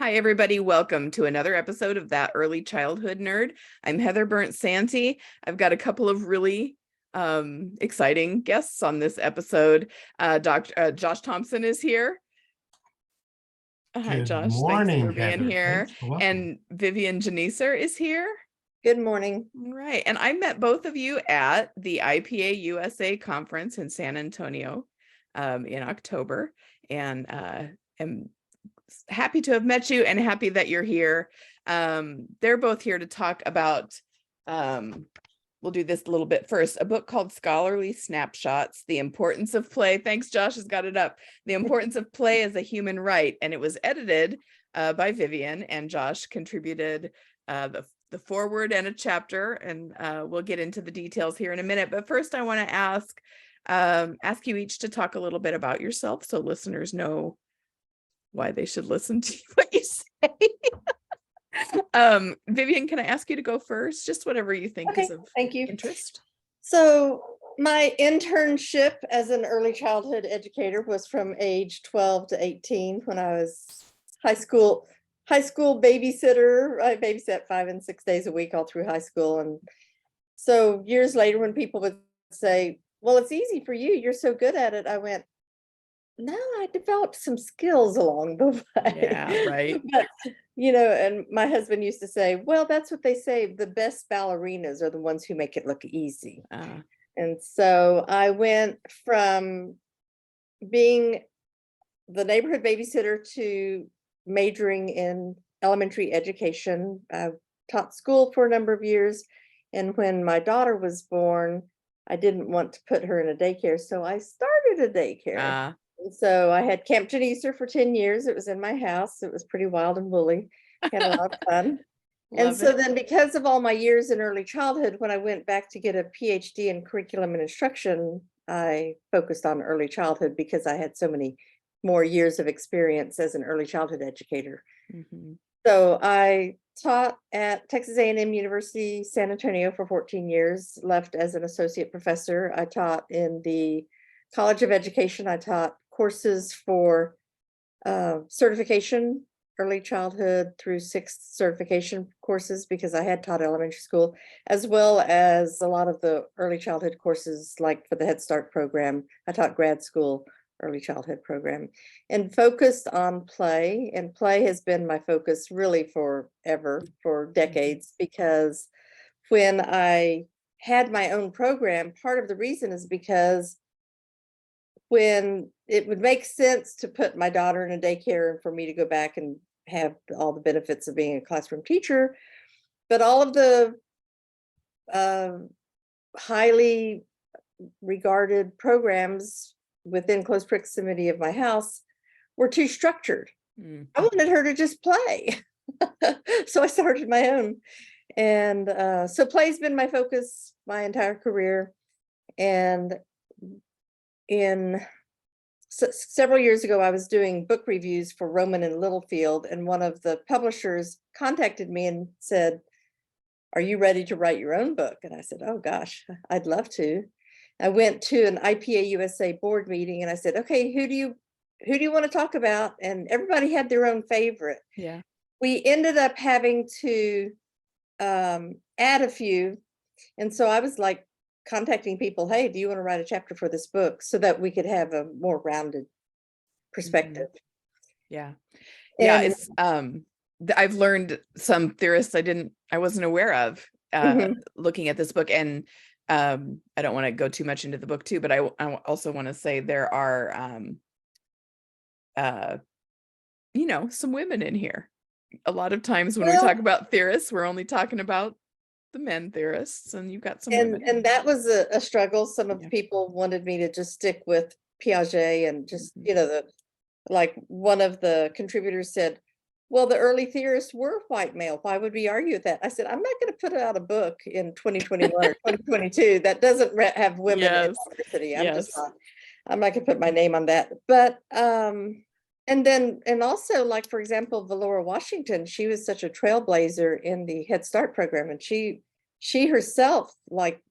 Hi, everybody. Welcome to another episode of That Early Childhood Nerd. I'm Heather Burnt-Santy. I've got a couple of really exciting guests on this episode. Josh Thompson is here. Hi, Good Josh. morning, Thanks for being Heather. here. Thanks for welcoming. And Vivien Geneser is here. Good morning. All right. And I met both of you at the IPA USA conference in San Antonio in October, and am happy to have met you and happy that you're here. They're both here to talk about, we'll do this a little bit first, a book called Scholarly Snapshots, The Importance of Play. Thanks, Josh has got it up. The Importance of Play as a Human Right. And it was edited by Vivien, and Josh contributed the foreword and a chapter, and we'll get into the details here in a minute. But first I want to ask you each to talk a little bit about yourself so listeners know why they should listen to what you say. Vivien, can I ask you to go first? Just whatever you think is of interest. So my internship as an early childhood educator was from age 12 to 18 when I was high school babysitter. I babysat 5 and 6 days a week all through high school. And so years later, when people would say, well, it's easy for you, you're so good at it, I went, no, I developed some skills along the way. Yeah, right. But, and my husband used to say, well, that's what they say. The best ballerinas are the ones who make it look easy. And so I went from being the neighborhood babysitter to majoring in elementary education. I taught school for a number of years. And when my daughter was born, I didn't want to put her in a daycare. So I started a daycare. So I had Camp Geneser for 10 years. It was in my house. It was pretty wild and woolly. Had a lot of fun. And so then because of all my years in early childhood, when I went back to get a PhD in curriculum and instruction, I focused on early childhood because I had so many more years of experience as an early childhood educator. Mm-hmm. So I taught at Texas A&M University, San Antonio for 14 years, left as an associate professor. I taught in the College of Education. I taught courses for certification, early childhood through 6th certification courses, because I had taught elementary school, as well as a lot of the early childhood courses, like for the Head Start program. I taught grad school early childhood program and focused on play. And play has been my focus really forever, for decades, because when I had my own program, part of the reason is because when it would make sense to put my daughter in a daycare and for me to go back and have all the benefits of being a classroom teacher, but all of the highly regarded programs within close proximity of my house were too structured. Mm-hmm. I wanted her to just play. So I started my own. And so play's been my focus my entire career. And several years ago, I was doing book reviews for Rowman and Littlefield, and one of the publishers contacted me and said, are you ready to write your own book? And I said, oh gosh, I'd love to. I went to an IPA USA board meeting and I said, okay, who do you want to talk about? And everybody had their own favorite. Yeah. We ended up having to add a few. And so I was like contacting people, hey, do you want to write a chapter for this book, so that we could have a more rounded perspective? Yeah. Yeah. It's I've learned some theorists I wasn't aware of looking at this book. And I don't want to go too much into the book too, but I also want to say there are some women in here. A lot of times when we talk about theorists, we're only talking about the men theorists, and you've got some women. And that was a struggle. Some of the people wanted me to just stick with Piaget and just, like one of the contributors said, well, the early theorists were white male. Why would we argue with that? I said, I'm not going to put out a book in 2021 or 2022 that doesn't have women in diversity. I'm not going to put my name on that. But and also, like, for example, Valora Washington, she was such a trailblazer in the Head Start program, and she herself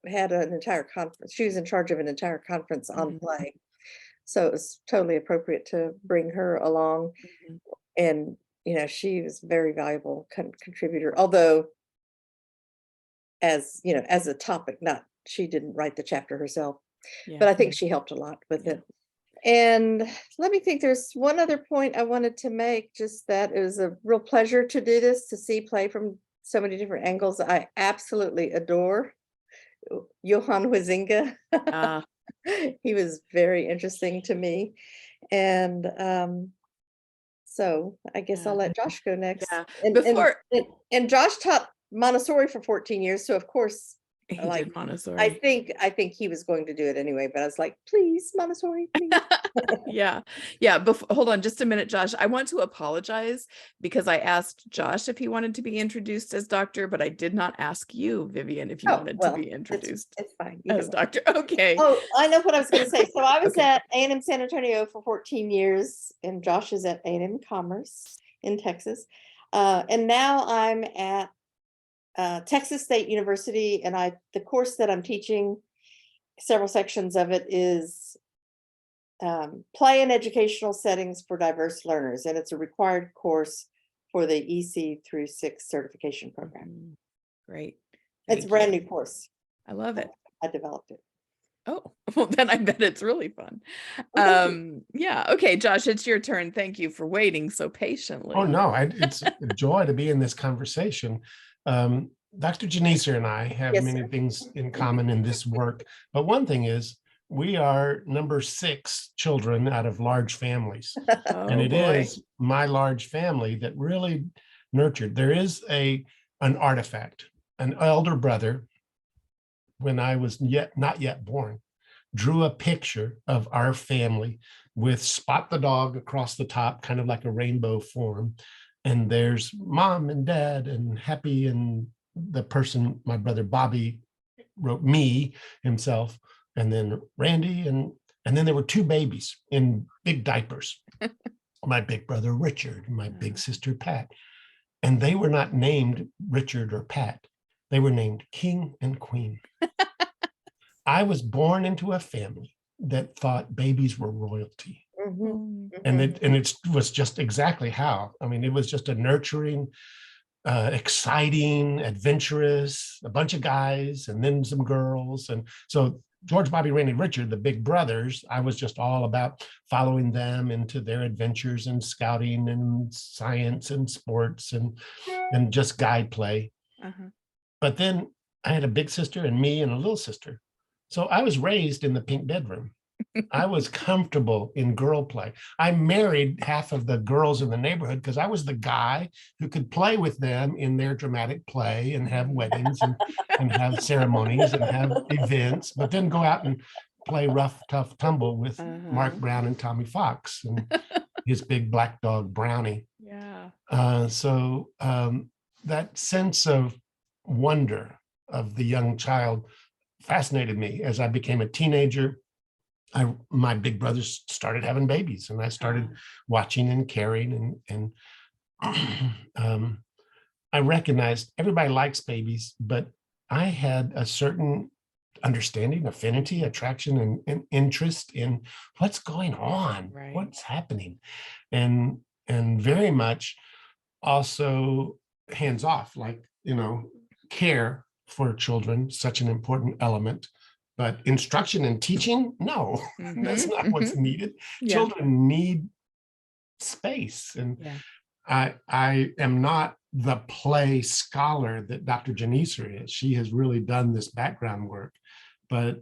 had an entire conference. She was in charge of an entire conference on play. So it was totally appropriate to bring her along. And she was a very valuable contributor, although as a topic, not she didn't write the chapter herself, but I think she helped a lot with it. And let me think, there's one other point I wanted to make, just that it was a real pleasure to do this, to see play from so many different angles. I absolutely adore Johann Huizinga. He was very interesting to me. And so I guess I'll let Josh go next. And Josh taught Montessori for 14 years. So of course, he did Montessori. I think he was going to do it anyway, but I was like, please, Montessori, please. Yeah. Hold on just a minute, Josh. I want to apologize because I asked Josh if he wanted to be introduced as doctor, but I did not ask you, Vivien, if you wanted to be introduced it's fine. as doctor. Okay. Oh, I know what I was going to say. So I was at A&M San Antonio for 14 years, and Josh is at A&M Commerce in Texas. And now I'm at Texas State University, and the course that I'm teaching, several sections of it is play in educational settings for diverse learners, and it's a required course for the EC through 6 certification program. Great. It's a brand new course. I love it. I developed it. Oh, well, then I bet it's really fun. Yeah. Okay, Josh, it's your turn. Thank you for waiting so patiently. Oh, no, it's a joy to be in this conversation. Dr. Geneser and I have many things in common in this work, but one thing is we are number 6 children out of large families. And it is my large family that really nurtured. There is an artifact. An elder brother, when I was not yet born, drew a picture of our family with Spot the dog across the top, kind of like a rainbow form. And there's Mom and Dad and Happy, and the person, my brother Bobby, wrote me himself, and then Randy, and then there were 2 babies in big diapers. My big brother Richard and my big sister Pat. And they were not named Richard or Pat. They were named King and Queen. I was born into a family that thought babies were royalty. And it was just exactly how. I mean, it was just a nurturing, exciting, adventurous, a bunch of guys and then some girls. And so George, Bobby, Randy, Richard, the big brothers, I was just all about following them into their adventures and scouting and science and sports and just guide play. But then I had a big sister and me and a little sister. So I was raised in the pink bedroom. I was comfortable in girl play. I married half of the girls in the neighborhood because I was the guy who could play with them in their dramatic play and have weddings and have ceremonies and have events, but then go out and play rough, tough tumble with Mark Brown and Tommy Fox and his big black dog, Brownie. So that sense of wonder of the young child fascinated me. As I became a teenager, my big brothers started having babies, and I started watching and caring, and I recognized everybody likes babies, but I had a certain understanding, affinity, attraction, and interest in what's going on, what's happening, and very much also hands off, like, care for children, such an important element. But instruction and teaching, no, that's not what's needed. Children need space. And I am not the play scholar that Dr. Geneser is. She has really done this background work, but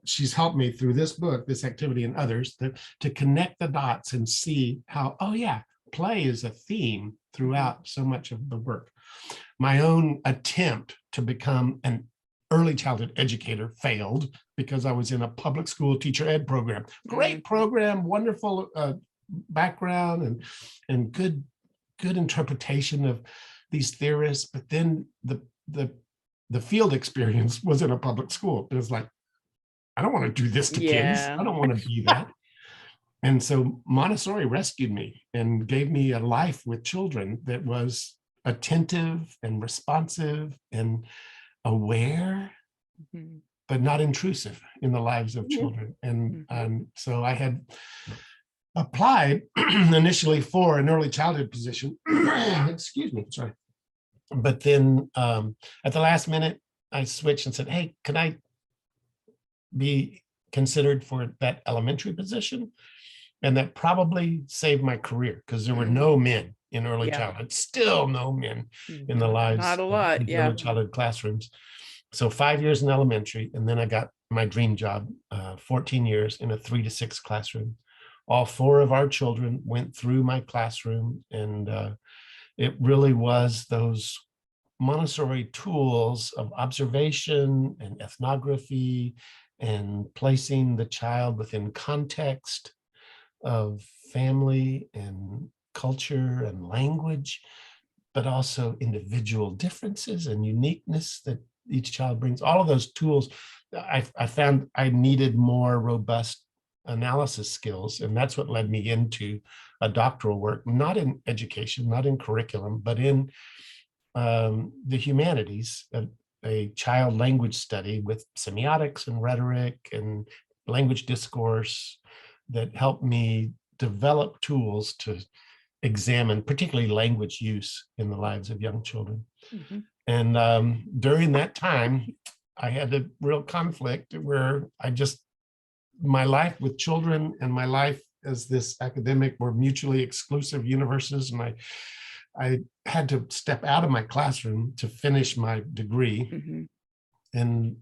she's helped me through this book, this activity, and others to connect the dots and see how, play is a theme throughout so much of the work. My own attempt to become an early childhood educator failed because I was in a public school teacher ed program. Great program, wonderful background, and good interpretation of these theorists. But then the field experience was in a public school. It was like, I don't want to do this to kids. I don't want to be that. And so Montessori rescued me and gave me a life with children that was attentive and responsive and aware, but not intrusive in the lives of children. And so I had applied initially for an early childhood position. Excuse me, sorry. But then at the last minute, I switched and said, hey, can I be considered for that elementary position? And that probably saved my career because there were no men in early childhood, still no men in the lives Not a of lot, the early childhood classrooms. So 5 years in elementary, and then I got my dream job, 14 years in a 3 to 6 classroom. All 4 of our children went through my classroom, and it really was those Montessori tools of observation and ethnography and placing the child within context of family and culture and language, but also individual differences and uniqueness that each child brings. All of those tools, I found I needed more robust analysis skills, and that's what led me into a doctoral work, not in education, not in curriculum, but in the humanities, a child language study with semiotics and rhetoric and language discourse that helped me develop tools to examine particularly language use in the lives of young children. Mm-hmm. And during that time, I had a real conflict where my life with children and my life as this academic were mutually exclusive universes. And I had to step out of my classroom to finish my degree, and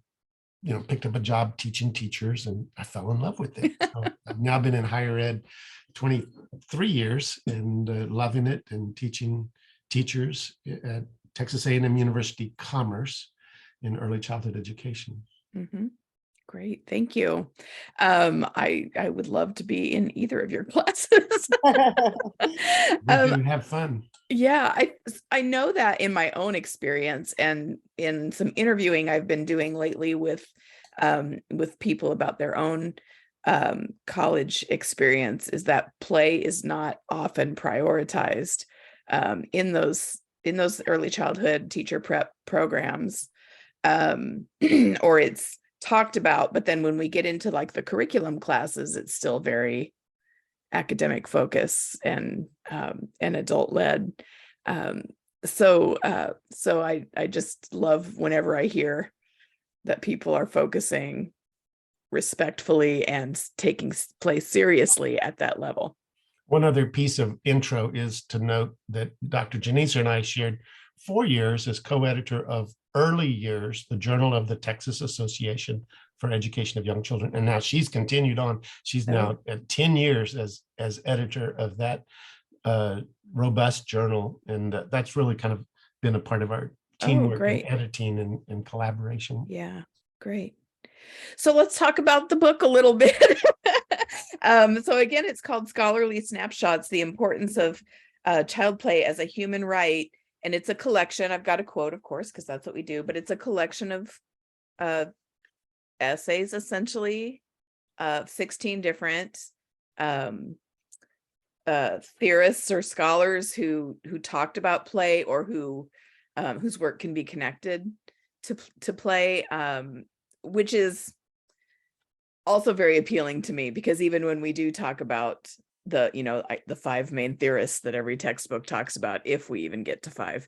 picked up a job teaching teachers, and I fell in love with it. So I've now been in higher ed 23 years and loving it, and teaching teachers at Texas A&M University Commerce in early childhood education. Great, thank you. I would love to be in either of your classes. We do have fun. Yeah, I know that in my own experience and in some interviewing I've been doing lately with people about their own college experience, is that play is not often prioritized in those early childhood teacher prep programs, or it's talked about, but then when we get into like the curriculum classes, it's still very academic focus and adult led. So I just love whenever I hear that people are focusing respectfully and taking play seriously at that level. One other piece of intro is to note that Dr. Geneser and I shared 4 years as co-editor of Early Years, the Journal of the Texas Association for Education of Young Children. And now she's continued on. She's now at 10 years as editor of that robust journal. And that's really kind of been a part of our teamwork and editing and collaboration. Yeah, great. So let's talk about the book a little bit. So again, it's called Scholarly Snapshots, The Importance of Child Play as a Human Right. And it's a collection. I've got a quote, of course, because that's what we do, but it's a collection of essays, essentially, 16 different theorists or scholars who talked about play, or whose work can be connected to play, which is also very appealing to me, because even when we do talk about the 5 main theorists that every textbook talks about, if we even get to 5,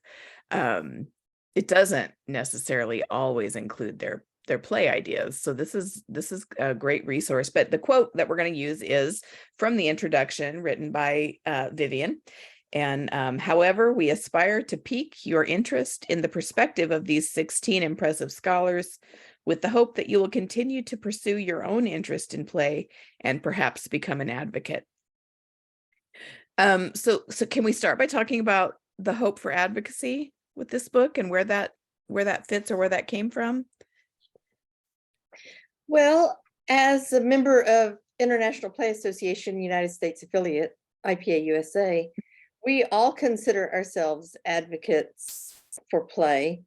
it doesn't necessarily always include their play ideas. So this is a great resource. But the quote that we're going to use is from the introduction, written by Vivien. And however, we aspire to pique your interest in the perspective of these 16 impressive scholars, with the hope that you will continue to pursue your own interest in play and perhaps become an advocate. So can we start by talking about the hope for advocacy with this book and where that fits, or where that came from? Well, as a member of International Play Association United States affiliate, IPA USA, we all consider ourselves advocates for play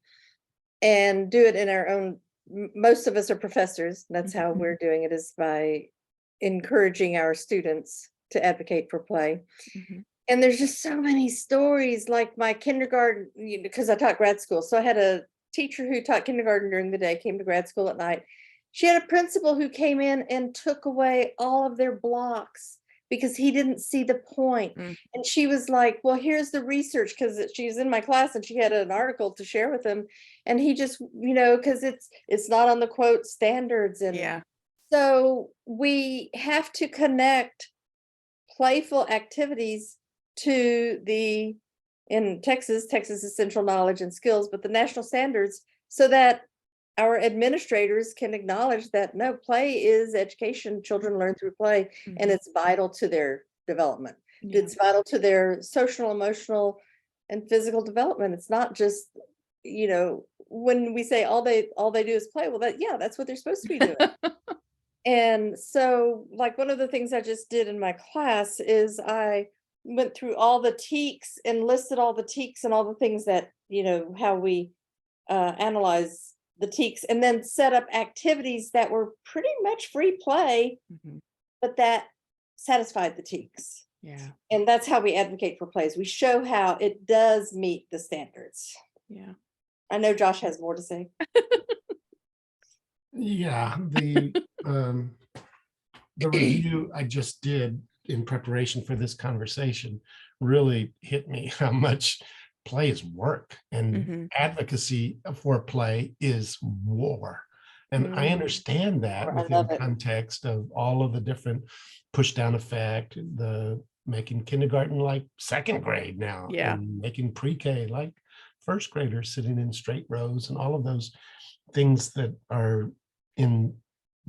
and do it in our own. Most of us are professors. That's how we're doing it, is by encouraging our students to advocate for play. And there's just so many stories, like my kindergarten, because I taught grad school. So I had a teacher who taught kindergarten during the day, came to grad school at night. She had a principal who came in and took away all of their blocks because he didn't see the point. Mm. And she was like, well, here's the research, because she's in my class and she had an article to share with him. And he just, because it's not on the quote standards. And Yeah. so we have to connect playful activities to in Texas Essential Knowledge and Skills, but the national standards, so that our administrators can acknowledge that no, play is education. Children learn through play, and it's vital to their development. Yeah. It's vital to their social, emotional, and physical development. It's not just, when we say all they do is play, well, that's what they're supposed to be doing. And so, like, one of the things I just did in my class is I went through all the TEKS and listed all the TEKS and all the things that, how we analyze the TEKS, and then set up activities that were pretty much free play, but that satisfied the TEKS. Yeah. And that's how we advocate for plays. We show how it does meet the standards. Yeah. I know Josh has more to say. Yeah, the review I just did in preparation for this conversation really hit me how much play is work, and advocacy for play is war. And I understand that within the context of all of the different push down effect, the making kindergarten like second grade now, and making pre-K like first graders sitting in straight rows, and all of those things that are in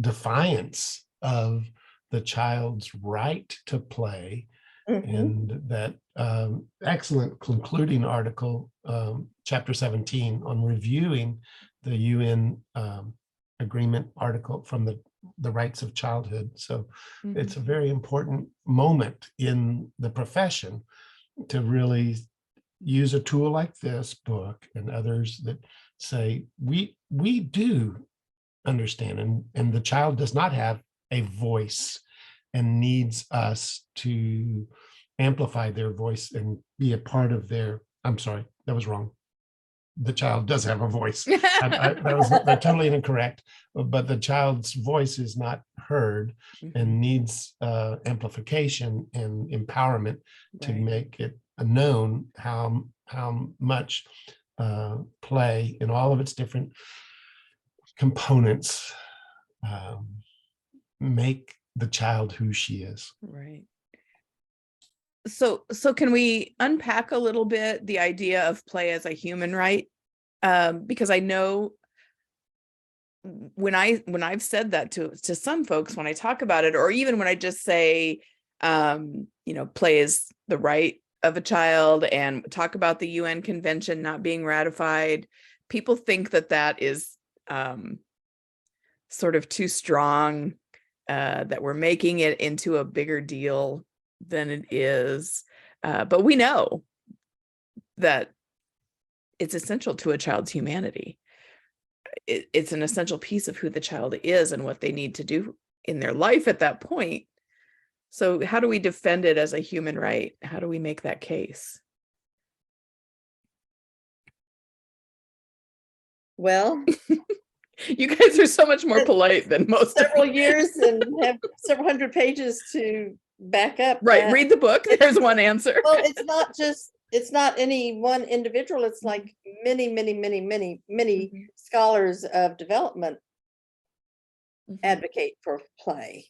defiance of the child's right to play. And that excellent concluding article, chapter 17, on reviewing the UN agreement article from the rights of childhood. So it's a very important moment in the profession to really use a tool like this book and others that say we do understand, and the child does not have a voice and needs us to amplify their voice and be a part of their, I'm sorry, that was wrong. The child does have a voice. They're totally incorrect, but the child's voice is not heard and needs amplification and empowerment to make it known how much play in all of its different components make the child who she is. Right. So can we unpack a little bit the idea of play as a human right? Because I know when I've said that to some folks, when I talk about it, or even when I just say, play is the right of a child, and talk about the UN convention not being ratified, people think that is sort of too strong, that we're making it into a bigger deal than it is. But we know that it's essential to a child's humanity. It's an essential piece of who the child is and what they need to do in their life at that point. So how do we defend it as a human right? How do we make that case? Well, you guys are so much more polite than most. Several years and have several hundred pages to back up. Right. Read the book. There's one answer. Well, it's not any one individual. It's like many scholars of development advocate for play,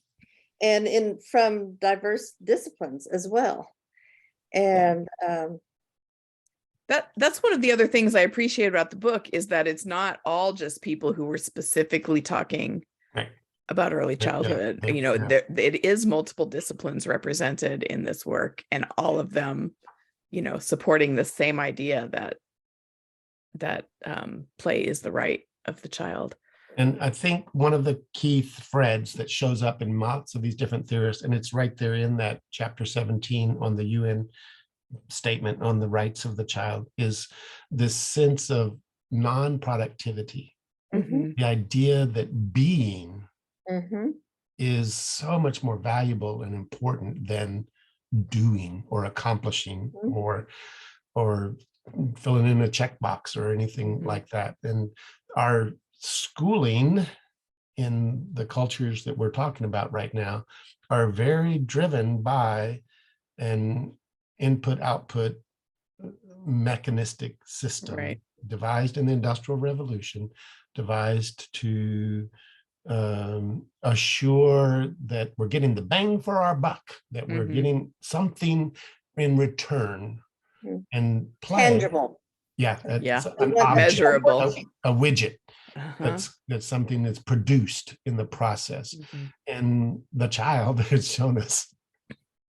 and from diverse disciplines as well. And that's one of the other things I appreciate about the book, is that it's not all just people who were specifically talking about early childhood. It is multiple disciplines represented in this work, and all of them, supporting the same idea that play is the right of the child. And I think one of the key threads that shows up in lots of these different theorists, and it's right there in that chapter 17 on the UN statement on the rights of the child, is this sense of non-productivity. The idea that being is so much more valuable and important than doing or accomplishing or filling in a checkbox or anything like that. And our schooling in the cultures that we're talking about right now are very driven by an input-output mechanistic system, Right. devised in the Industrial Revolution, devised to assure that we're getting the bang for our buck, that we're getting something in return, and play. Tangible. Yeah, Yeah. an object, Measurable. a widget. Uh-huh. That's something that's produced in the process. And the child has shown us,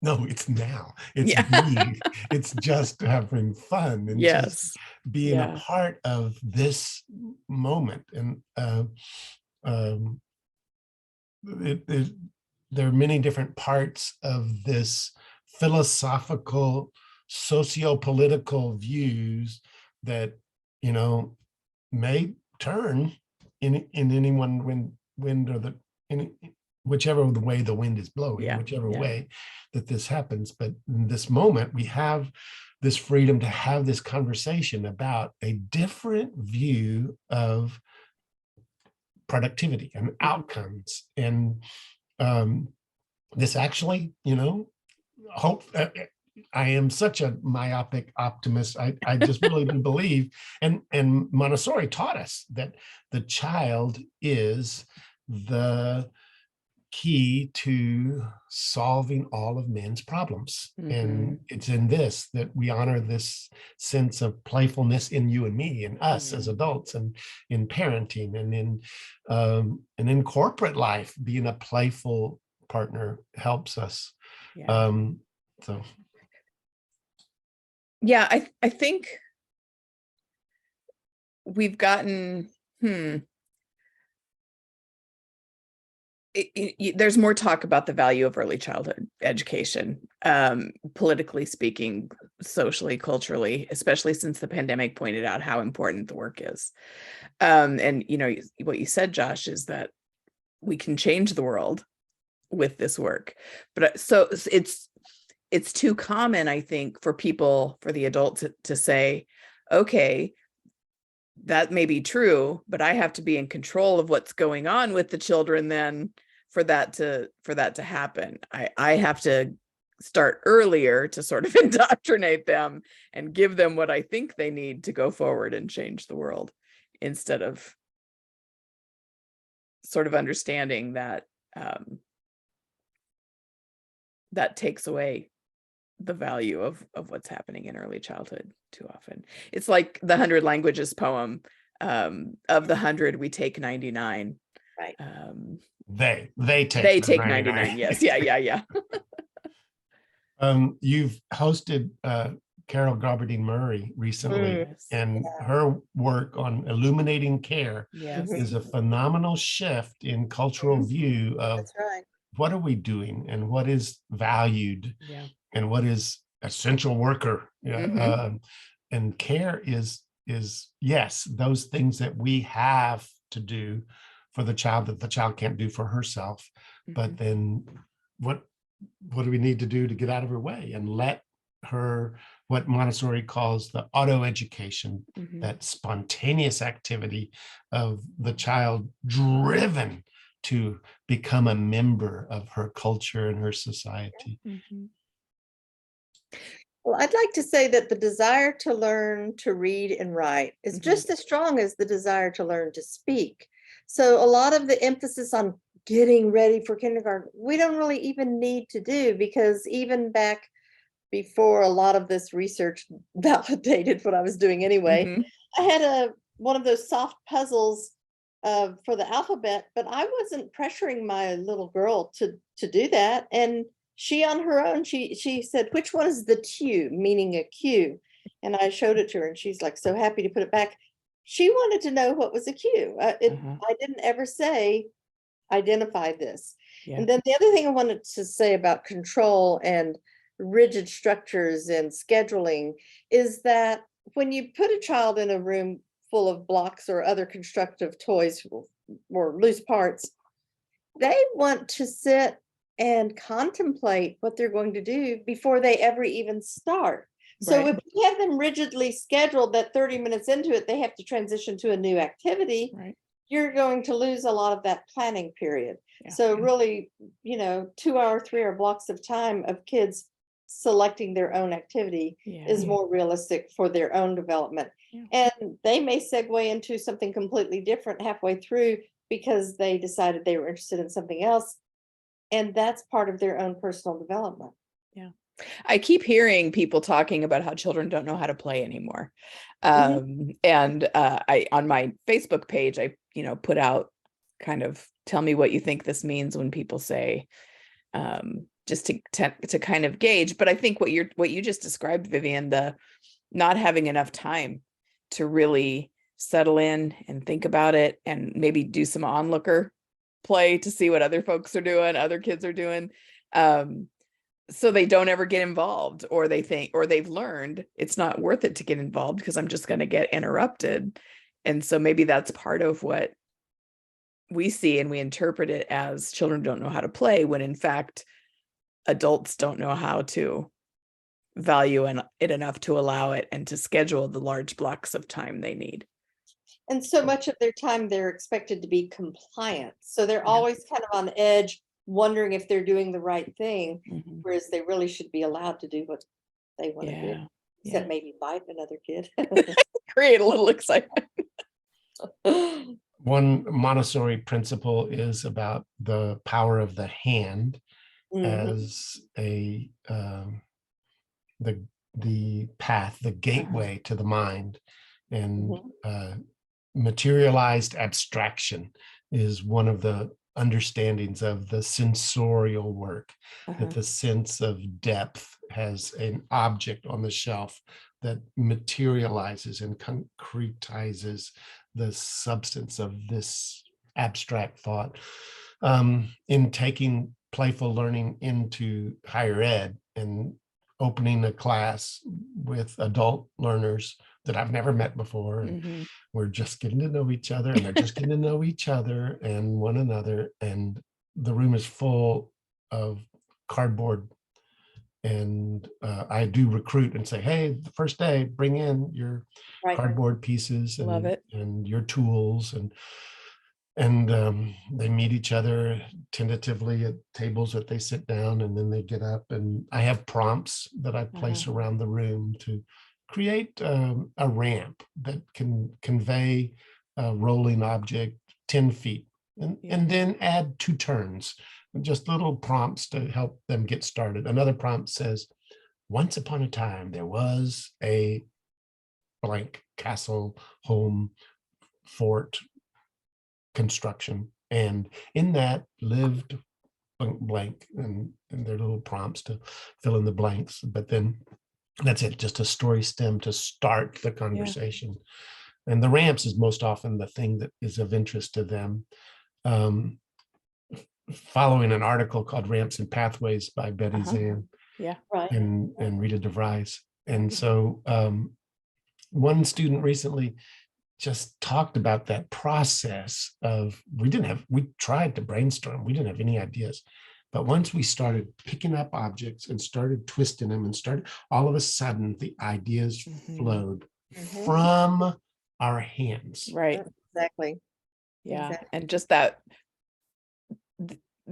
no, it's now. It's being. It's just having fun and just being a part of this moment. And there are many different parts of this philosophical, socio-political views that, you know, may turn in any one wind or whichever the way the wind is blowing, whichever way that this happens. But in this moment, we have this freedom to have this conversation about a different view of productivity and outcomes. And this actually, you know, hope. I am such a myopic optimist. I just really do believe, and Montessori taught us that the child is the key to solving all of men's problems. And it's in this that we honor this sense of playfulness in you and me and us as adults, and in parenting, and in corporate life, being a playful partner helps us. So yeah, I think we've gotten there's more talk about the value of early childhood education, politically speaking, socially, culturally, especially since the pandemic pointed out how important the work is. And you know, what you said, Josh, is that we can change the world with this work. But so it's too common, I think, for people, for the adults to say, okay, that may be true, but I have to be in control of what's going on with the children then for that to happen. I have to start earlier to sort of indoctrinate them and give them what I think they need to go forward and change the world, instead of sort of understanding that that takes away the value of what's happening in early childhood too often. It's like the 100 Languages poem, of the 100 we take 99. Right. They take 99. Yes. Yeah. You've hosted Carol Garberdine Murray recently, and her work on illuminating care is a phenomenal shift in cultural view of what are we doing and what is valued and what is essential worker. And care is yes, those things that we have to do for the child that the child can't do for herself. But then what do we need to do to get out of her way and let her, what Montessori calls the auto education, that spontaneous activity of the child driven to become a member of her culture and her society. Well, I'd like to say that the desire to learn to read and write is just as strong as the desire to learn to speak. So a lot of the emphasis on getting ready for kindergarten, we don't really even need to do, because even back before a lot of this research validated what I was doing anyway, I had one of those soft puzzles for the alphabet, but I wasn't pressuring my little girl to do that. And she on her own, she said, which one is the Q, meaning a Q? And I showed it to her and she's like so happy to put it back. She wanted to know what was a Q. I didn't ever say, identify this. And then the other thing I wanted to say about control and rigid structures and scheduling is that when you put a child in a room full of blocks or other constructive toys or loose parts, they want to sit and contemplate what they're going to do before they ever even start. So if you have them rigidly scheduled that 30 minutes into it, they have to transition to a new activity, you're going to lose a lot of that planning period. Yeah. So really, 2-hour, 3-hour blocks of time of kids selecting their own activity is more realistic for their own development. Yeah. And they may segue into something completely different halfway through because they decided they were interested in something else. And that's part of their own personal development. Yeah. I keep hearing people talking about how children don't know how to play anymore. And I, on my Facebook page, I, put out kind of, tell me what you think this means when people say, just to kind of gauge. But I think what you just described, Vivien, the not having enough time to really settle in and think about it, and maybe do some onlooker play to see what other folks are doing, other kids are doing. So they don't ever get involved, or they think, or they've learned it's not worth it to get involved because I'm just going to get interrupted. And so maybe that's part of what we see, and we interpret it as children don't know how to play, when in fact, adults don't know how to value it enough to allow it and to schedule the large blocks of time they need. And so much of their time, they're expected to be compliant. So they're always kind of on edge, wondering if they're doing the right thing, whereas they really should be allowed to do what they want to do. Except maybe bite another kid. Create a little excitement. One Montessori principle is about the power of the hand as a the path, the gateway to the mind, and materialized abstraction is one of the understandings of the sensorial work, that the sense of depth has an object on the shelf that materializes and concretizes the substance of this abstract thought. In taking playful learning into higher ed and opening a class with adult learners that I've never met before, and we're just getting to know each other, and they're just getting to know each other and one another, and the room is full of cardboard. And I do recruit and say, hey, the first day, bring in your cardboard pieces and your tools, and they meet each other tentatively at tables that they sit down, and then they get up, and I have prompts that I place around the room to create a ramp that can convey a rolling object 10 feet, and then add 2 turns, just little prompts to help them get started. Another prompt says, once upon a time, there was a blank castle, home, fort, construction, and in that lived blank, and their little prompts to fill in the blanks. But then that's it, just a story stem to start the conversation. And the ramps is most often the thing that is of interest to them. Following an article called Ramps and Pathways by Betty Zahn and Rita DeVries. And so one student recently just talked about that process of, we tried to brainstorm, we didn't have any ideas. But once we started picking up objects and started twisting them and started, all of a sudden the ideas flowed from our hands. Right. Exactly. Yeah. Exactly. And just that,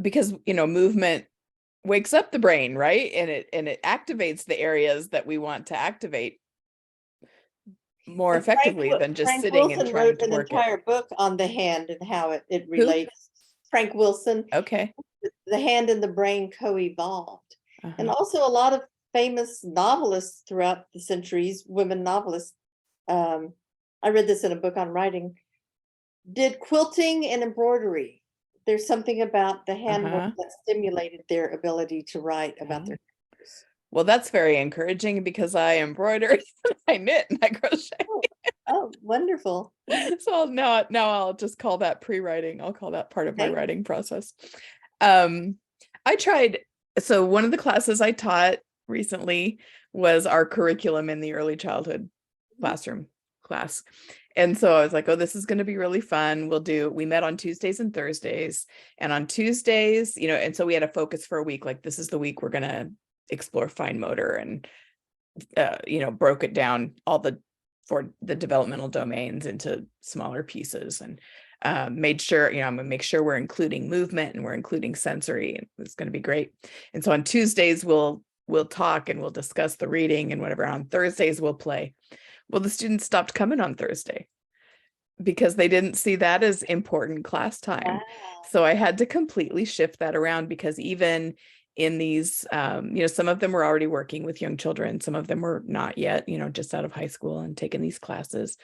because, movement wakes up the brain, right? And it activates the areas that we want to activate more effectively than just Frank sitting Wilson and trying wrote to an work entire book on the hand and how it relates. Frank Wilson. Okay. The hand and the brain co-evolved. And also a lot of famous novelists throughout the centuries, women novelists, I read this in a book on writing, did quilting and embroidery. There's something about the handwork that stimulated their ability to write about their characters. Well, that's very encouraging, because I embroider, I knit, and I crochet. Oh, wonderful. So now I'll just call that pre-writing. I'll call that part of my writing process. I tried, so one of the classes I taught recently was our curriculum in the early childhood classroom class. And so I was like, oh, this is going to be really fun. We met on Tuesdays and Thursdays, and on Tuesdays, and so we had a focus for a week. Like, this is the week we're going to explore fine motor, and, broke it down for the developmental domains into smaller pieces. And made sure, I'm gonna make sure we're including movement and we're including sensory, and it's going to be great. And so on Tuesdays we'll talk and we'll discuss the reading and whatever. On Thursdays we'll play. Well, the students stopped coming on Thursday because they didn't see that as important class time. Wow. So I had to completely shift that around, because even in these, some of them were already working with young children. Some of them were not yet, just out of high school and taking these classes.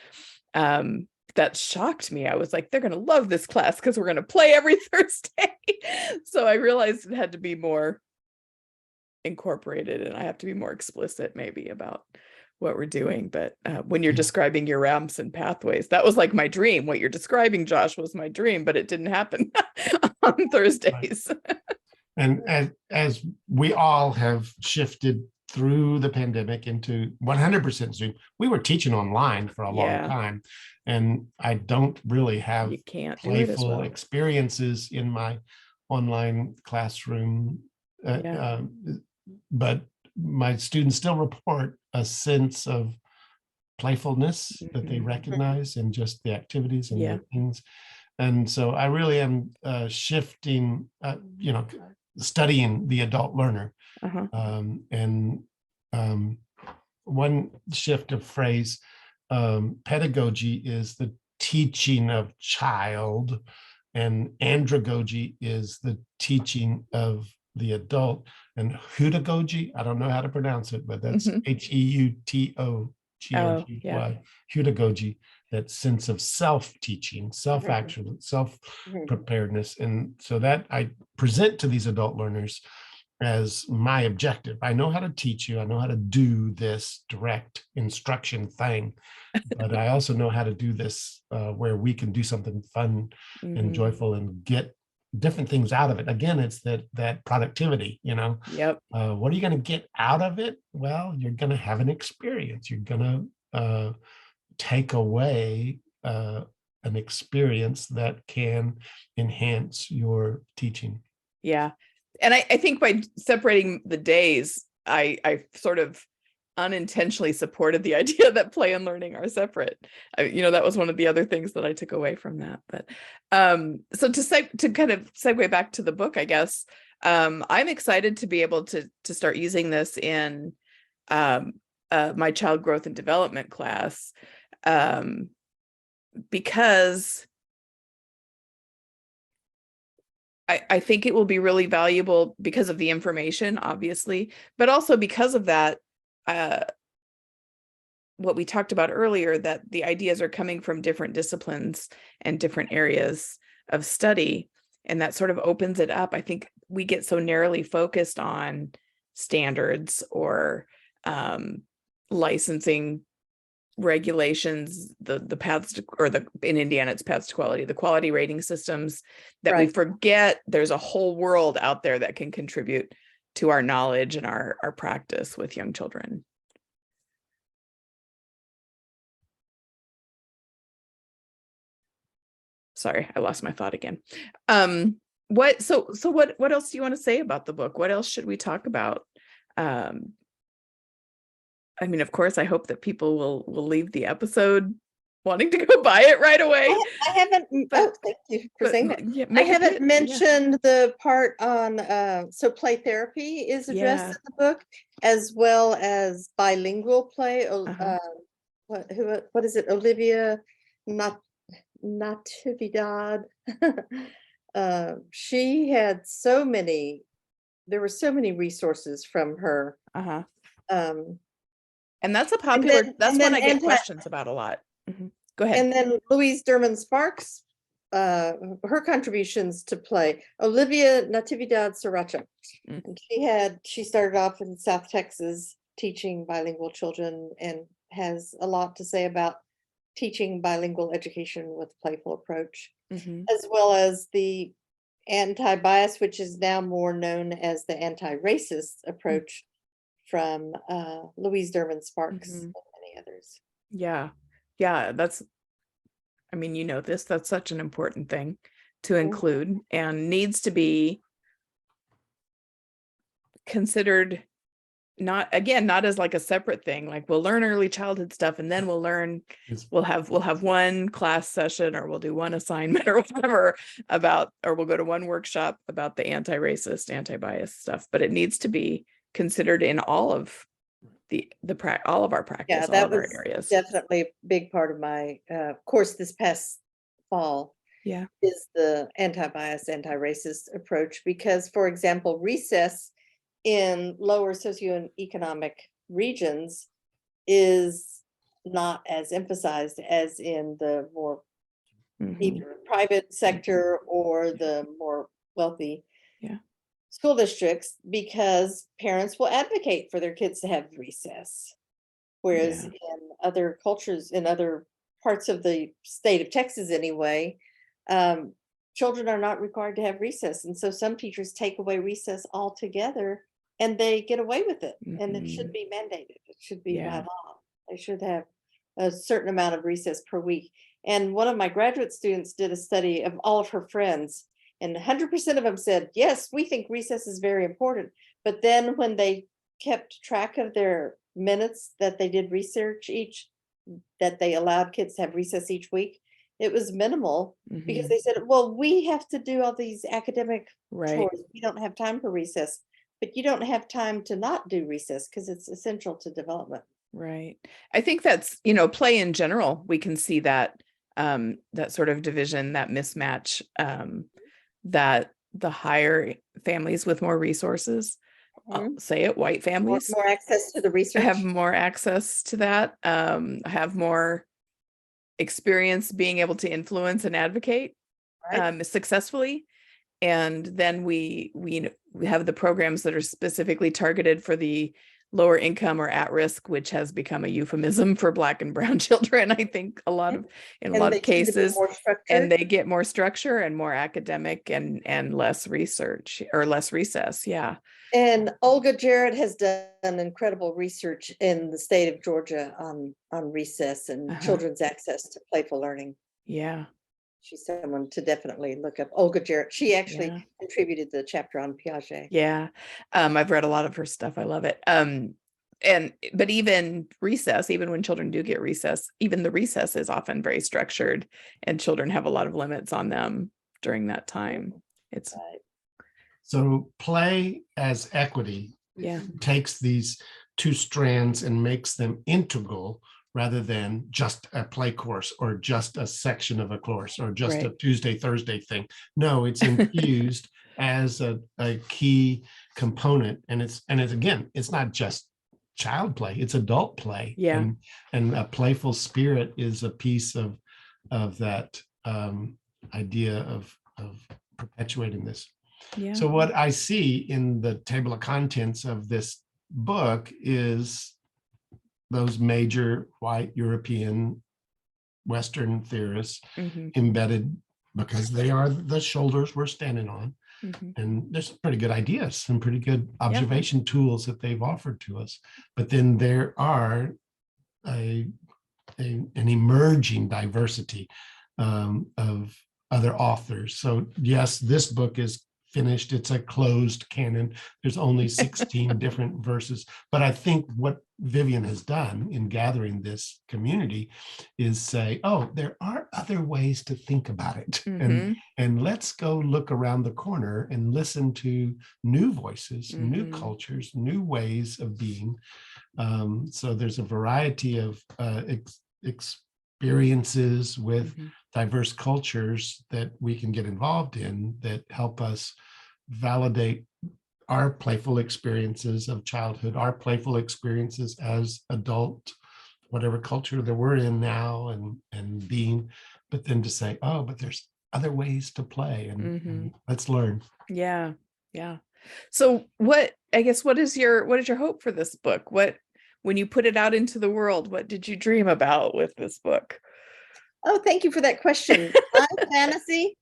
That shocked me. I was like, they're going to love this class because we're going to play every Thursday. So I realized it had to be more incorporated, and I have to be more explicit maybe about what we're doing. But when you're describing your ramps and pathways, that was like my dream. What you're describing, Josh, was my dream, but it didn't happen on Thursdays. And as we all have shifted through the pandemic into 100% Zoom, we were teaching online for a long time, and I don't really have playful experiences in my online classroom. But my students still report a sense of playfulness that they recognize in just the activities and the things. And so I really am shifting, studying the adult learner. And one shift of phrase, pedagogy is the teaching of child, and andragogy is the teaching of the adult. And hudagogy, I don't know how to pronounce it, but that's Heutogogy, hudagogy, that sense of self-teaching, self-action, self-preparedness. And so that I present to these adult learners as my objective. I know how to teach you. I know how to do this direct instruction thing, but I also know how to do this where we can do something fun and joyful and get different things out of it. Again, it's that productivity, what are you going to get out of it? Well, you're going to have an experience. You're going to take away an experience that can enhance your teaching. Yeah. And I think by separating the days, I sort of unintentionally supported the idea that play and learning are separate. That was one of the other things that I took away from that. But so to kind of segue back to the book, I guess, I'm excited to be able to start using this in my child growth and development class, because I think it will be really valuable because of the information, obviously, but also because of that, what we talked about earlier, that the ideas are coming from different disciplines and different areas of study, and that sort of opens it up. I think we get so narrowly focused on standards or licensing regulations, the paths to, or in Indiana it's paths to quality, the quality rating systems, that we forget there's a whole world out there that can contribute to our knowledge and our practice with young children. Sorry, I lost my thought again. What else do you want to say about the book? What else should we talk about? I mean, of course, I hope that people will leave the episode wanting to go buy it right away. I haven't. Thank you for saying that. I haven't mentioned the part on so play therapy is addressed in the book, as well as bilingual play. What is it? Olivia Natividad. She had so many. There were so many resources from her. And that's a popular, that's one I get questions about a lot. Go ahead. And then Louise Derman Sparks, her contributions to play. Olivia Natividad Sriracha. And she started off in South Texas teaching bilingual children, and has a lot to say about teaching bilingual education with a playful approach, as well as the anti-bias, which is now more known as the anti-racist approach from Louise Derman Sparks and many others. Yeah. That's, I mean, that's such an important thing to include, and needs to be considered not as like a separate thing, like we'll learn early childhood stuff and then we'll learn, we'll have one class session, or we'll do one assignment or whatever about, or we'll go to one workshop about the anti-racist, anti-bias stuff, but it needs to be considered in all of all of our practice, all that of our was areas. definitely a big part of my course this past fall. Yeah. Is the anti-bias, anti-racist approach, because, for example, recess in lower socioeconomic regions is not as emphasized as in the more either private sector or the more wealthy school districts, because parents will advocate for their kids to have recess. Whereas in other cultures, in other parts of the state of Texas anyway, children are not required to have recess. And so some teachers take away recess altogether and they get away with it. And it should be mandated. It should be by law. They should have a certain amount of recess per week. And one of my graduate students did a study of all of her friends, and 100% of them said, yes, we think recess is very important. But then when they kept track of their minutes that they did research that they allowed kids to have recess each week, it was minimal, because they said, well, we have to do all these academic chores. We don't have time for recess. But you don't have time to not do recess because it's essential to development. Right. I think that's, play in general, we can see that, that sort of division, that mismatch, that the higher families with more resources, I'll say it, white families, more access to the research, have more access to that, have more experience being able to influence and advocate successfully. And then we have the programs that are specifically targeted for the lower income or at risk, which has become a euphemism for Black and brown children, I think, in a lot of cases. And they get more structure and more academic and less research or less recess. Yeah. And Olga Jarrett has done incredible research in the state of Georgia on recess and children's access to playful learning. Yeah. She's someone to definitely look up. Olga Jarrett. She actually contributed the chapter on Piaget. Yeah. I've read a lot of her stuff. I love it. But even recess, even when children do get recess, even the recess is often very structured and children have a lot of limits on them during that time. It's so play as equity takes these two strands and makes them integral, rather than just a play course or just a section of a course or just a Tuesday, Thursday thing. No, it's infused as a key component. And it's again, it's not just child play, it's adult play. Yeah. And a playful spirit is a piece of that idea of perpetuating this. Yeah. So what I see in the table of contents of this book is those major white European Western theorists embedded, because they are the shoulders we're standing on. And there's some pretty good ideas, some pretty good observation tools that they've offered to us. But then there are an emerging diversity of other authors. So yes, this book is finished. It's a closed canon. There's only 16 different verses. But I think what Vivien has done in gathering this community is say, oh, there are other ways to think about it. And let's go look around the corner and listen to new voices, new cultures, new ways of being. So there's a variety of experiences with diverse cultures that we can get involved in that help us validate our playful experiences of childhood, our playful experiences as adult, whatever culture that we're in now and being, but then to say, oh, but there's other ways to play and let's learn. Yeah. Yeah. So what is your hope for this book? When you put it out into the world, what did you dream about with this book? Oh, thank you for that question. My fantasy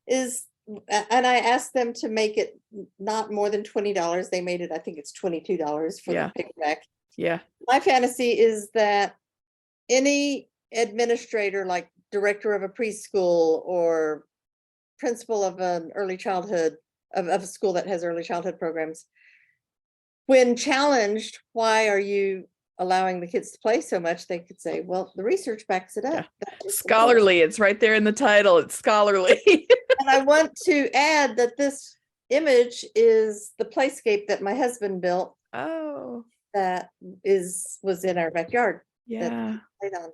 is, and I asked them to make it not more than $20. They made it, I think it's $22 for the paperback. Yeah. My fantasy is that any administrator, like director of a preschool or principal of an early childhood, of a school that has early childhood programs, when challenged, why are you allowing the kids to play so much? They could say, well, the research backs it up. Yeah. That is the Scholarly, it's right there in the title. It's scholarly. And I want to add that this image is the playscape that my husband built Oh, that was in our backyard. that yeah. he played on.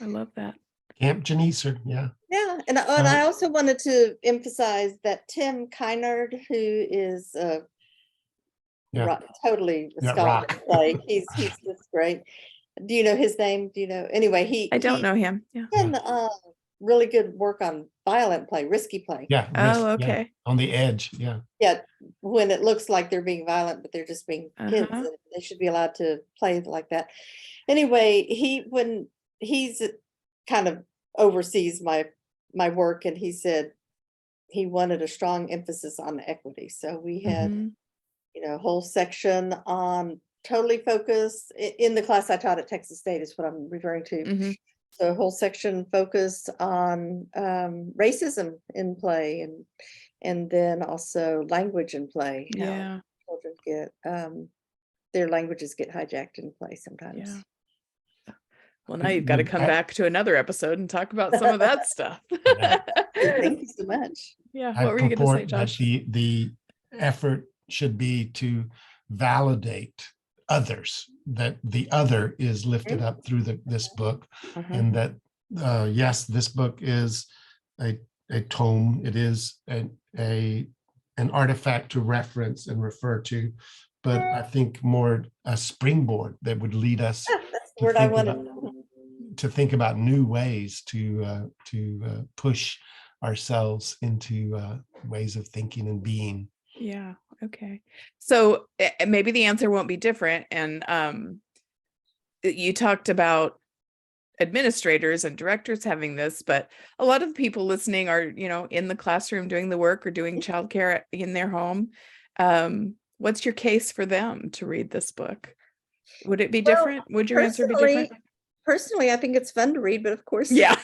I love that. Camp Geneser, yeah. Yeah, and I also wanted to emphasize that Tim Kynard, who is totally a Yeah, scholar rock. in play, he's just great. Do you know his name? Do you know? Anyway, I don't know him. Yeah. done really good work on violent play, risky play. Yeah. Oh, okay. On the edge. Yeah. Yeah, when it looks like they're being violent, but they're just being kids, Uh-huh. and they should be allowed to play like that. Anyway, when he's kind of oversees my work, and he said he wanted a strong emphasis on equity. So we had, Mhm. a whole section on totally focused in the class I taught at Texas State is what I'm referring to. Mhm. So a whole section focused on racism in play, and then also language in play. How Yeah. children get their languages get hijacked in play sometimes. Yeah. Well, now you've got to come back to another episode and talk about some of that stuff. Thank you so much. Yeah. I What were you going to say, purport Josh? that the effort should be to validate others, that the other is lifted up through this book, Uh-huh. and that yes, this book is a tome. It is an artifact to reference and refer to, but I think more a springboard that would lead us That's the word I wanted. to think about new ways to push ourselves into ways of thinking and being. Yeah. Okay. So maybe the answer won't be different. And you talked about administrators and directors having this, but a lot of people listening are, in the classroom doing the work or doing childcare in their home. What's your case for them to read this book? Would it be different? Would your answer be different? Personally, I think it's fun to read, but of course. Yeah,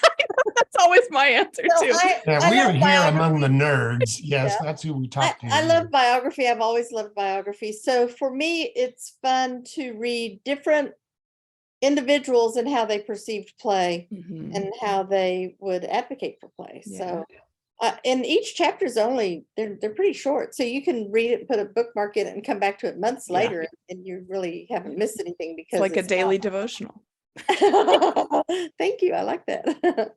that's always my answer too. We are here among the nerds. Yes, that's who we talk to. I love biography. I've always loved biography. So for me, it's fun to read different individuals and how they perceived play and how they would advocate for play. Yeah. So and each chapter is they're pretty short, so you can read it, put a bookmark in it, and come back to it months later, and you really haven't missed anything because it's like a daily devotional. Thank you. I like that.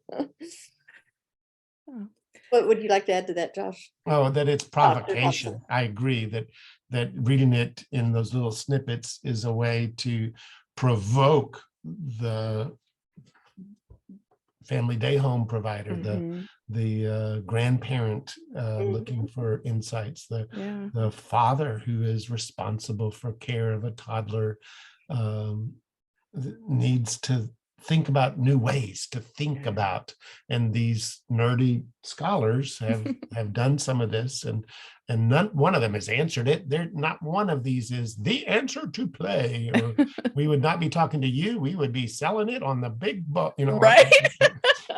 What would you like to add to that, Josh? Oh, that it's provocation. I agree that reading it in those little snippets is a way to provoke the family day home provider, the grandparent looking for insights, the father who is responsible for care of a toddler needs to think about new ways to think about, and these nerdy scholars have done some of this, and not one of them has answered it. They're not one of these is the answer to play, or we would not be talking to you, we would be selling it on the big book, right?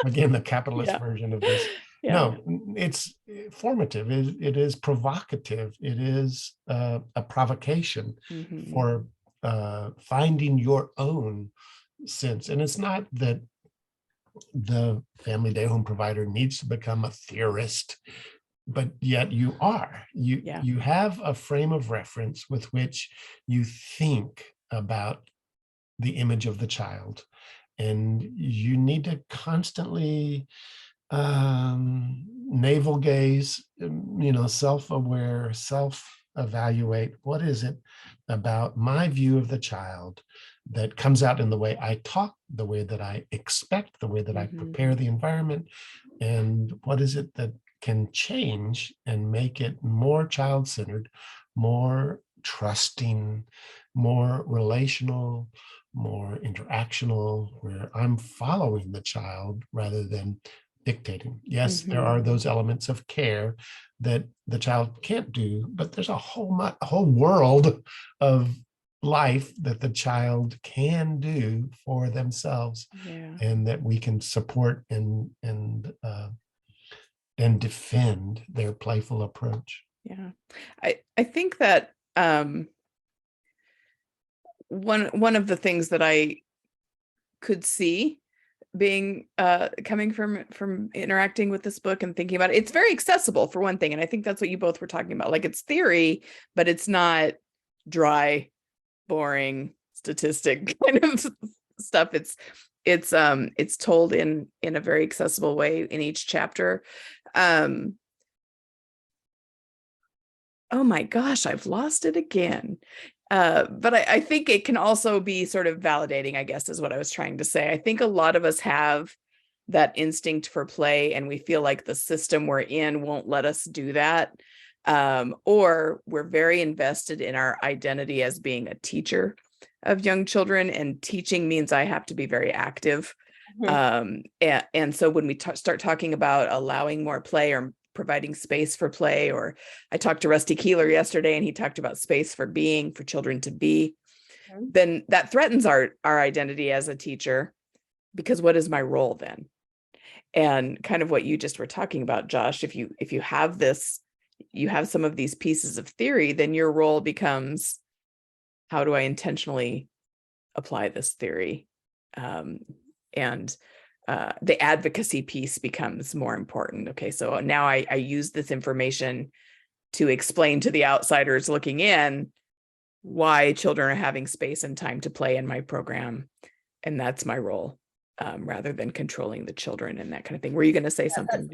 Again, the capitalist version of this. No, it's formative, it is provocative, it is a provocation for finding your own sense. And it's not that the family day home provider needs to become a theorist, but yet you are. You have a frame of reference with which you think about the image of the child, and you need to constantly navel gaze, self-aware, self-evaluate. What is it about my view of the child that comes out in the way I talk, the way that I expect, the way that I prepare the environment, and what is it that can change and make it more child-centered, more trusting, more relational, more interactional, where I'm following the child rather than dictating. Yes, there are those elements of care that the child can't do, but there's a whole world of life that the child can do for themselves, and that we can support and defend their playful approach. Yeah, I think that one of the things that I could see being coming from interacting with this book and thinking about it, it's very accessible for one thing, and I think that's what you both were talking about. Like, it's theory, but it's not dry, boring statistic kind of stuff. It's told in a very accessible way in each chapter. Oh my gosh, I've lost it again. But I think it can also be sort of validating, I guess, is what I was trying to say. I think a lot of us have that instinct for play, and we feel like the system we're in won't let us do that. Or we're very invested in our identity as being a teacher of young children, and teaching means I have to be very active. And so when we start talking about allowing more play or providing space for play, or I talked to Rusty Keeler yesterday, and he talked about space for being, for children to be, then that threatens our identity as a teacher, because what is my role then? And kind of what you just were talking about, Josh, if you have this, you have some of these pieces of theory, then your role becomes, how do I intentionally apply this theory? And the advocacy piece becomes more important. Okay, so now I use this information to explain to the outsiders looking in why children are having space and time to play in my program, and that's my role, rather than controlling the children and that kind of thing. Were you going to say something?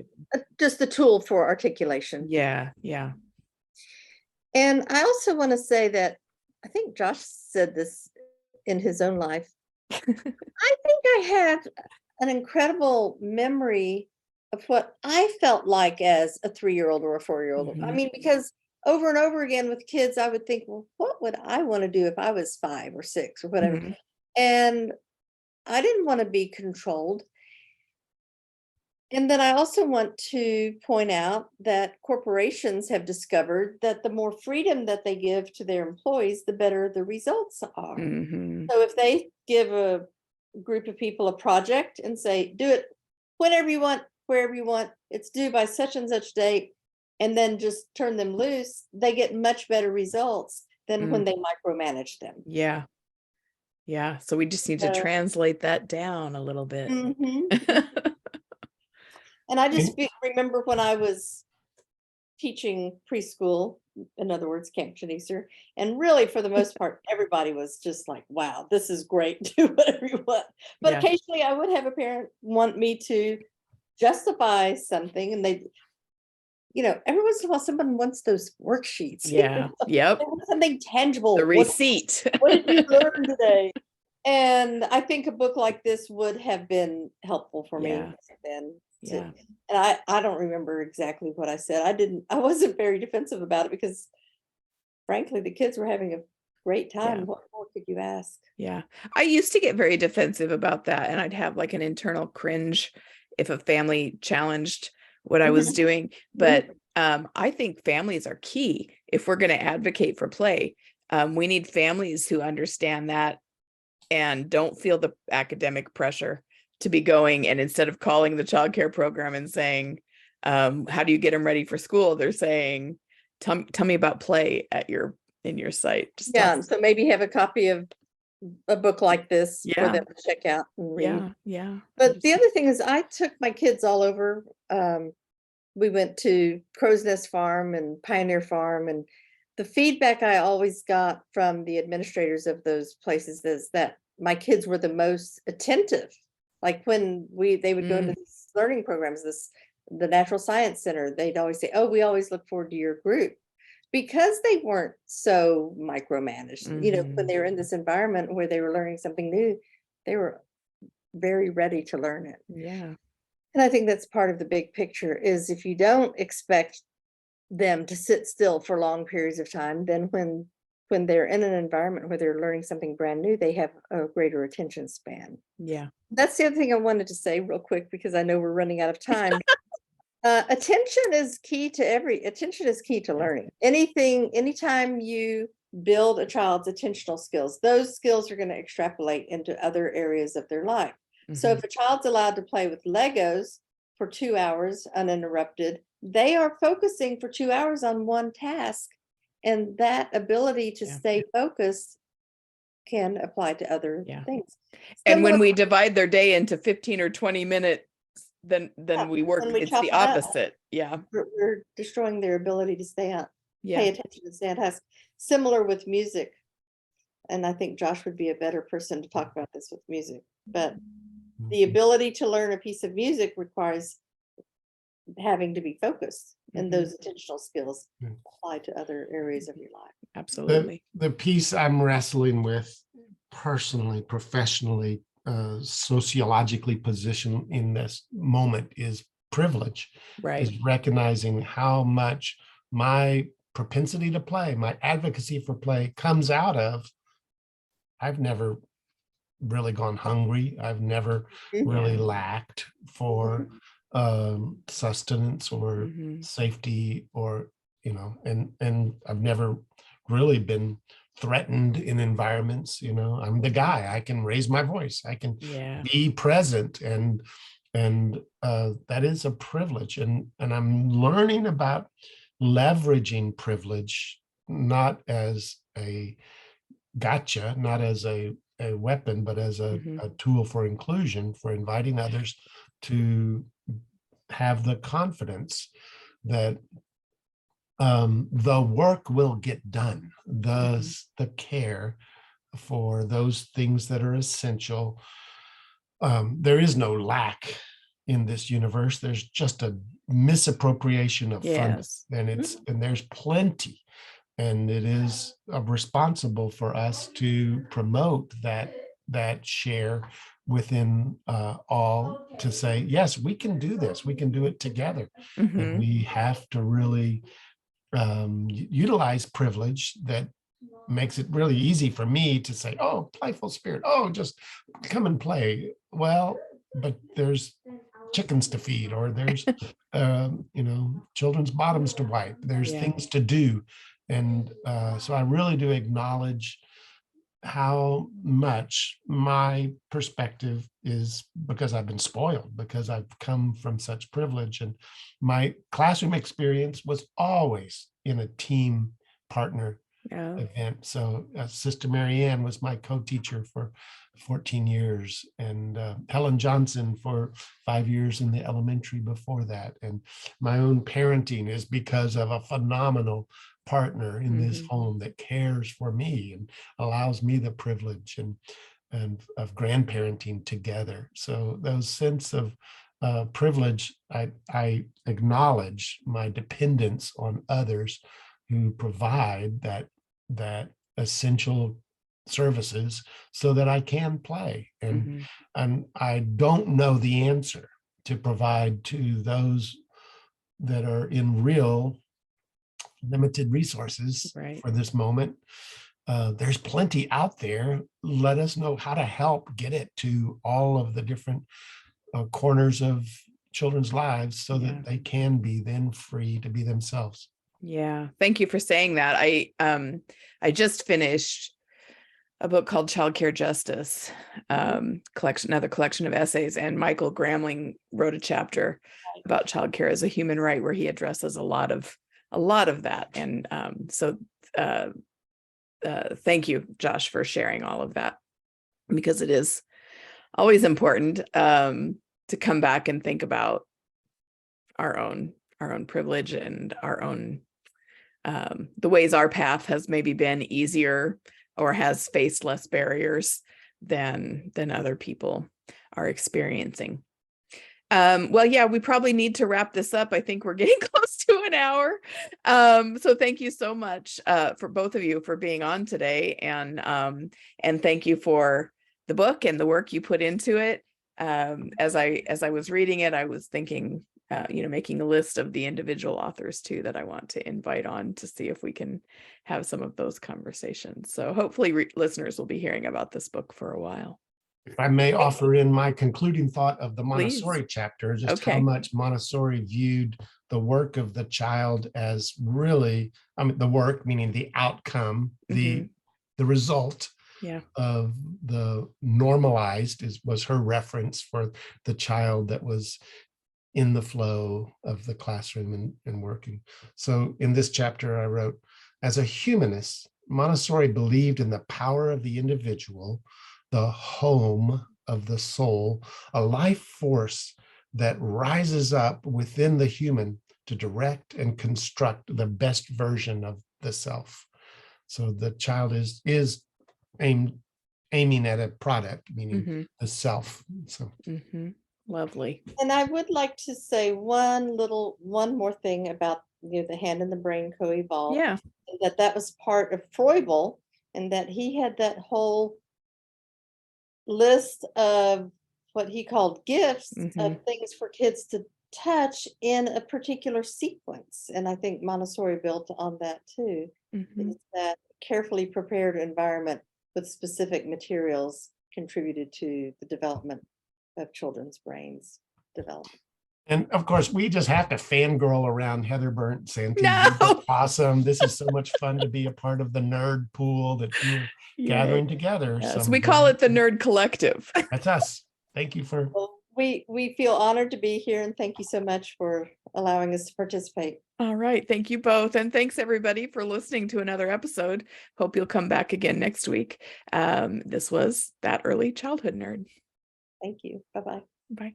Just a tool for articulation. Yeah. And I also want to say that I think Josh said this in his own life. I think I had an incredible memory of what I felt like as a 3-year-old or a 4-year-old. I mean, because over and over again with kids, I would think, well, what would I want to do if I was 5 or 6 or whatever? And I didn't want to be controlled. And then I also want to point out that corporations have discovered that the more freedom that they give to their employees, the better the results are. So if they give a group of people a project and say, do it whenever you want, wherever you want, it's due by such and such date, and then just turn them loose, they get much better results than when they micromanage them. Yeah. So we just need to translate that down a little bit. And I just remember when I was teaching preschool, in other words, Camp Geneser, and really for the most part, everybody was just like, wow, this is great, do whatever you want. But occasionally I would have a parent want me to justify something, and they, every once in a while someone wants those worksheets. Yep. They want something tangible. The receipt. What did you learn today? And I think a book like this would have been helpful for me then. And I don't remember exactly what I said. I wasn't very defensive about it, because frankly, the kids were having a great time. What more could you ask? Yeah. I used to get very defensive about that, and I'd have like an internal cringe if a family challenged what I was doing. But I think families are key if we're going to advocate for play. We need families who understand that and don't feel the academic pressure to be going, and instead of calling the childcare program and saying, how do you get them ready for school, they're saying, tell me about play in your site. So maybe have a copy of a book like this for them to check out and read. But the other thing is, I took my kids all over. We went to Crow's Nest Farm and Pioneer Farm, and the feedback I always got from the administrators of those places is that my kids were the most attentive. Like when they would go into these learning programs, the Natural Science Center, they'd always say, oh, we always look forward to your group, because they weren't so micromanaged. When they were in this environment where they were learning something new, they were very ready to learn it. And I think that's part of the big picture, is if you don't expect them to sit still for long periods of time, then when they're in an environment where they're learning something brand new, they have a greater attention span. That's the other thing I wanted to say real quick, because I know we're running out of time. Attention is key to learning. Anytime you build a child's attentional skills, those skills are going to extrapolate into other areas of their life. So if a child's allowed to play with Legos for 2 hours uninterrupted, they are focusing for 2 hours on one task. And that ability to stay focused can apply to other things. And when Similar- we divide their day into 15 or 20 minutes, then we work, when we it's chop the it up, opposite. Yeah. we're destroying their ability to pay Yeah. attention and stay on task. Similar with music. And I think Josh would be a better person to talk about this with music. But the ability to learn a piece of music requires having to be focused, and those attentional skills apply to other areas of your life. Absolutely. The piece I'm wrestling with personally, professionally, sociologically positioned in this moment is privilege. Right. Is recognizing how much my propensity to play, my advocacy for play comes out of, I've never really gone hungry. I've never really lacked for sustenance or safety, or, you know, and I've never really been threatened in environments. You know, I'm the guy, I can raise my voice, I can be present, and that is a privilege. And I'm learning about leveraging privilege, not as a gotcha, not as a weapon, but as a tool for inclusion, for inviting others to have the confidence that the work will get done, the care for those things that are essential. There is no lack in this universe. There's just a misappropriation of funding, and there's plenty. And it is responsible for us to promote that share within all, to say, yes, we can do this. We can do it together. And we have to really utilize privilege that makes it really easy for me to say, oh, playful spirit. Oh, just come and play. Well, but there's chickens to feed, or there's, you know, children's bottoms to wipe. There's things to do. And so I really do acknowledge how much my perspective is, because I've been spoiled, because I've come from such privilege. And my classroom experience was always in a team partner event. So Sister Marianne was my co-teacher for 14 years, and Helen Johnson for 5 years in the elementary before that. And my own parenting is because of a phenomenal partner in this home that cares for me and allows me the privilege and of grandparenting together. So those sense of privilege, I acknowledge my dependence on others who provide that essential services so that I can play. And I don't know the answer to provide to those that are in real limited resources for this moment. There's plenty out there. Let us know how to help get it to all of the different corners of children's lives, so that they can be then free to be themselves. Yeah, thank you for saying that. I just finished a book called Childcare Justice, another collection of essays, and Michael Gramling wrote a chapter about childcare as a human right, where he addresses a lot of that. And so thank you, Josh, for sharing all of that, because it is always important to come back and think about our own privilege and our own the ways our path has maybe been easier or has faced less barriers than other people are experiencing. Well, yeah, we probably need to wrap this up. I think we're getting close to an hour. So thank you so much for both of you for being on today, and thank you for the book and the work you put into it. As I was reading it, I was thinking, making a list of the individual authors too that I want to invite on to see if we can have some of those conversations. So hopefully listeners will be hearing about this book for a while. If I may offer in my concluding thought of the Montessori chapter, just how much Montessori viewed the work of the child as really, the work, meaning the outcome, the result of the normalized was her reference for the child that was in the flow of the classroom and working. So in this chapter, I wrote, as a humanist, Montessori believed in the power of the individual, the home of the soul, a life force that rises up within the human to direct and construct the best version of the self. So the child is aiming at a product, meaning the self. So Lovely. And I would like to say one more thing about the hand and the brain co-evolve. Yeah. That was part of Froebel, and that he had that whole list of what he called gifts of things for kids to touch in a particular sequence. And I think Montessori built on that too. Is that carefully prepared environment with specific materials contributed to the development of children's brains development. And of course, we just have to fangirl around Heather Burnt Santee. No. Awesome. This is so much fun to be a part of the nerd pool that you're gathering together. Yes, we call it the Nerd Collective. That's us. Thank you for. Well, we feel honored to be here, and thank you so much for allowing us to participate. All right. Thank you both. And thanks everybody for listening to another episode. Hope you'll come back again next week. This was That Early Childhood Nerd. Thank you. Bye-bye. Bye.